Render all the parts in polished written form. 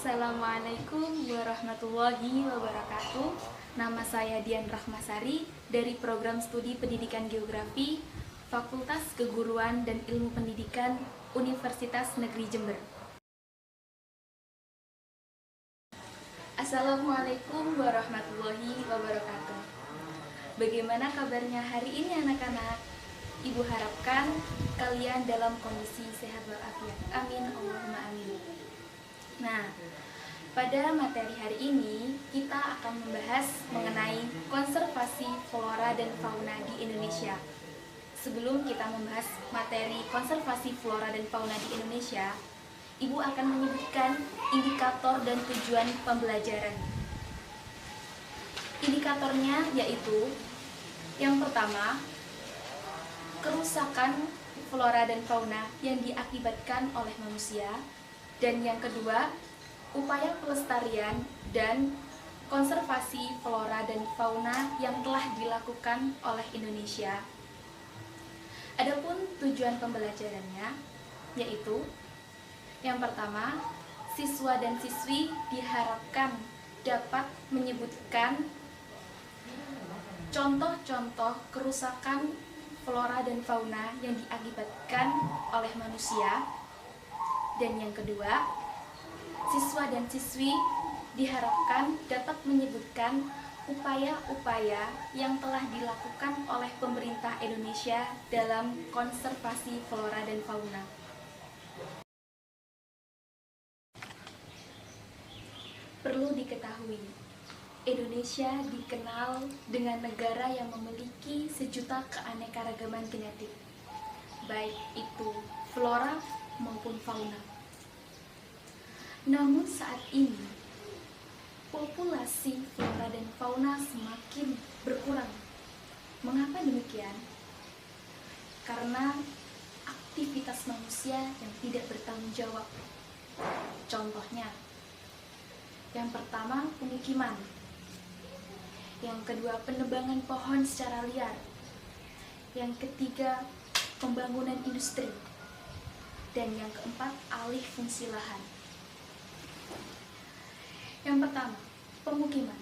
Assalamualaikum warahmatullahi wabarakatuh. Nama saya Dian Rahmasari dari Program Studi Pendidikan Geografi Fakultas Keguruan dan Ilmu Pendidikan Universitas Negeri Jember. Assalamualaikum warahmatullahi wabarakatuh. Bagaimana kabarnya hari ini anak-anak? Ibu harapkan kalian dalam kondisi sehat walafiat. Amin, Allahumma amin. Nah, pada materi hari ini kita akan membahas mengenai konservasi flora dan fauna di Indonesia. Sebelum kita membahas materi konservasi flora dan fauna di Indonesia, Ibu akan menyebutkan indikator dan tujuan pembelajaran. Indikatornya yaitu yang pertama, kerusakan flora dan fauna yang diakibatkan oleh manusia, dan yang kedua, upaya pelestarian dan konservasi flora dan fauna yang telah dilakukan oleh Indonesia. Adapun tujuan pembelajarannya yaitu yang pertama, siswa dan siswi diharapkan dapat menyebutkan contoh-contoh kerusakan flora dan fauna yang diakibatkan oleh manusia. Dan yang kedua, siswa dan siswi diharapkan dapat menyebutkan upaya-upaya yang telah dilakukan oleh pemerintah Indonesia dalam konservasi flora dan fauna. Perlu diketahui, Indonesia dikenal dengan negara yang memiliki sejuta keanekaragaman genetik, baik itu flora maupun fauna. Namun saat ini, populasi flora dan fauna semakin berkurang. Mengapa demikian? Karena aktivitas manusia yang tidak bertanggung jawab. Contohnya, yang pertama pemukiman, yang kedua penebangan pohon secara liar, yang ketiga pembangunan industri, dan yang keempat alih fungsi lahan. Yang pertama, pemukiman.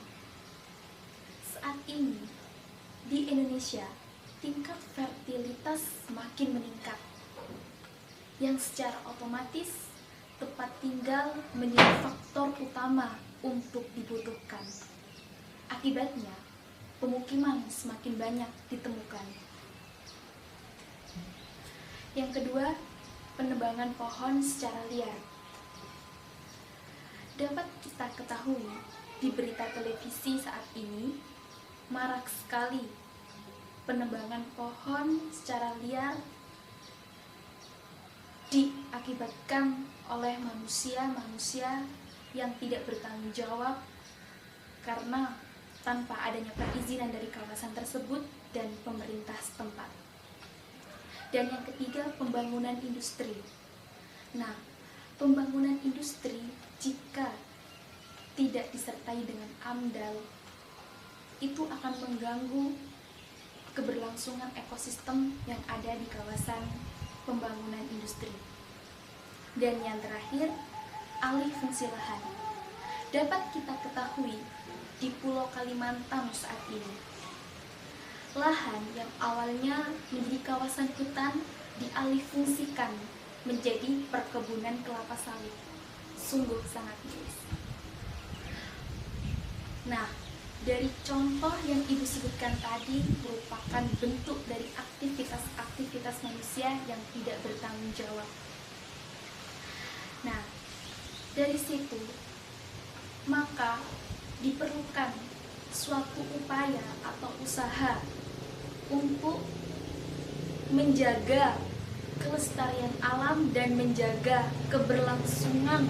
Saat ini di Indonesia tingkat fertilitas semakin meningkat, yang secara otomatis tempat tinggal menjadi faktor utama untuk dibutuhkan. Akibatnya, pemukiman semakin banyak ditemukan. Yang kedua, penebangan pohon secara liar. Dapat kita ketahui di berita televisi saat ini, marak sekali penebangan pohon secara liar diakibatkan oleh manusia yang tidak bertanggung jawab karena tanpa adanya perizinan dari kawasan tersebut dan pemerintah setempat. Dan yang ketiga, pembangunan industri. Nah, pembangunan industri jika tidak disertai dengan AMDAL, itu akan mengganggu keberlangsungan ekosistem yang ada di kawasan pembangunan industri. Dan yang terakhir, alih fungsi lahan. Dapat kita ketahui di Pulau Kalimantan saat ini, lahan yang awalnya menjadi kawasan hutan dialihfungsikan menjadi perkebunan kelapa sawit. Sungguh sangat miris. Nah, dari contoh yang Ibu sebutkan tadi merupakan bentuk dari aktivitas manusia yang tidak bertanggung jawab. Nah, dari situ maka diperlukan suatu upaya atau usaha untuk menjaga kelestarian alam dan menjaga keberlangsungan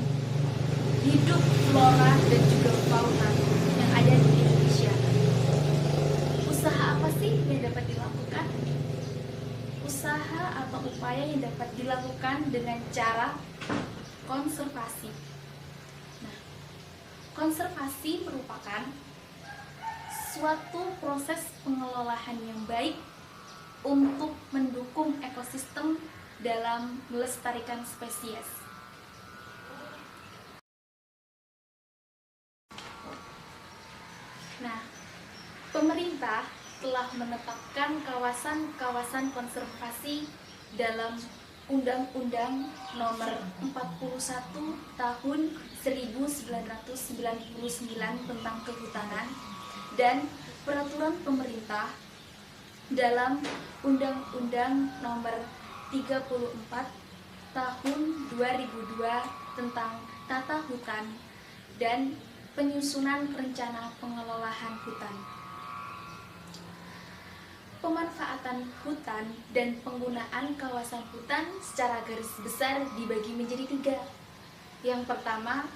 hidup flora dan juga fauna yang ada di Indonesia. Usaha apa sih yang dapat dilakukan? Usaha atau upaya yang dapat dilakukan dengan cara konservasi. Nah, konservasi merupakan suatu proses pengelolaan yang baik untuk mendukung ekosistem dalam melestarikan spesies. Nah, pemerintah telah menetapkan kawasan-kawasan konservasi dalam Undang-Undang Nomor 41 Tahun 1999 tentang Kehutanan dan Peraturan Pemerintah dalam Undang-Undang Nomor 34 Tahun 2002 tentang Tata Hutan dan Penyusunan Rencana Pengelolaan Hutan. Pemanfaatan hutan dan penggunaan kawasan hutan secara garis besar dibagi menjadi 3. Yang pertama,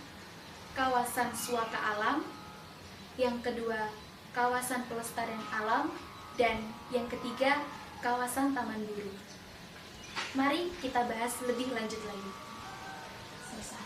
kawasan suaka alam. Yang kedua, kawasan pelestarian alam. Dan yang ketiga, kawasan taman biru. Mari kita bahas lebih lanjut lagi. Selesai.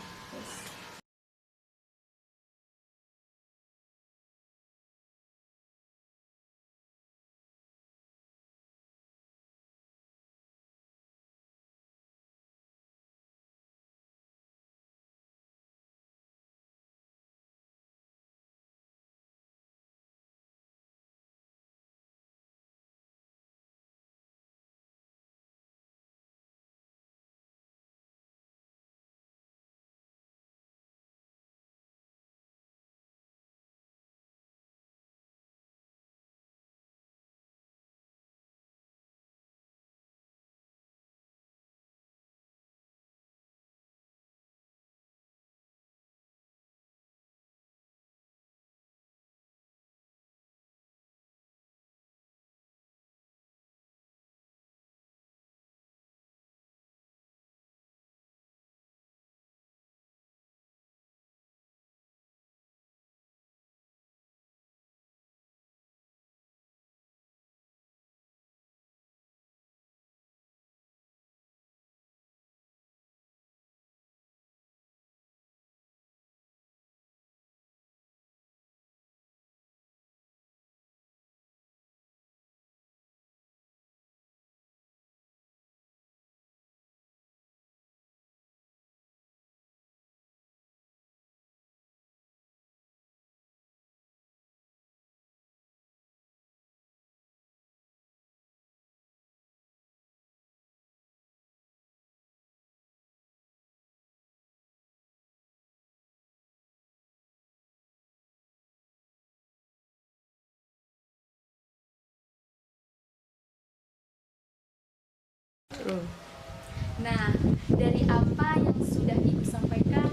Nah, dari apa yang sudah Ibu sampaikan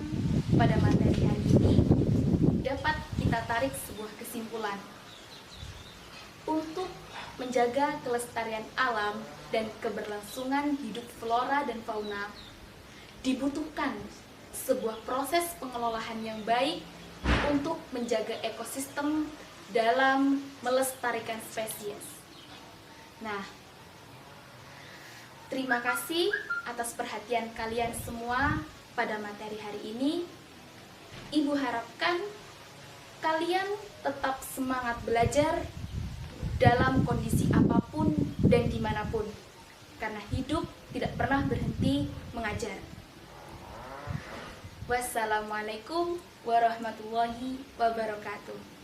pada materi hari ini, dapat kita tarik sebuah kesimpulan. Untuk menjaga kelestarian alam dan keberlangsungan hidup flora dan fauna, dibutuhkan sebuah proses pengelolaan yang baik untuk menjaga ekosistem dalam melestarikan spesies. Nah, terima kasih atas perhatian kalian semua pada materi hari ini. Ibu harapkan kalian tetap semangat belajar dalam kondisi apapun dan dimanapun, karena hidup tidak pernah berhenti mengajar. Wassalamualaikum warahmatullahi wabarakatuh.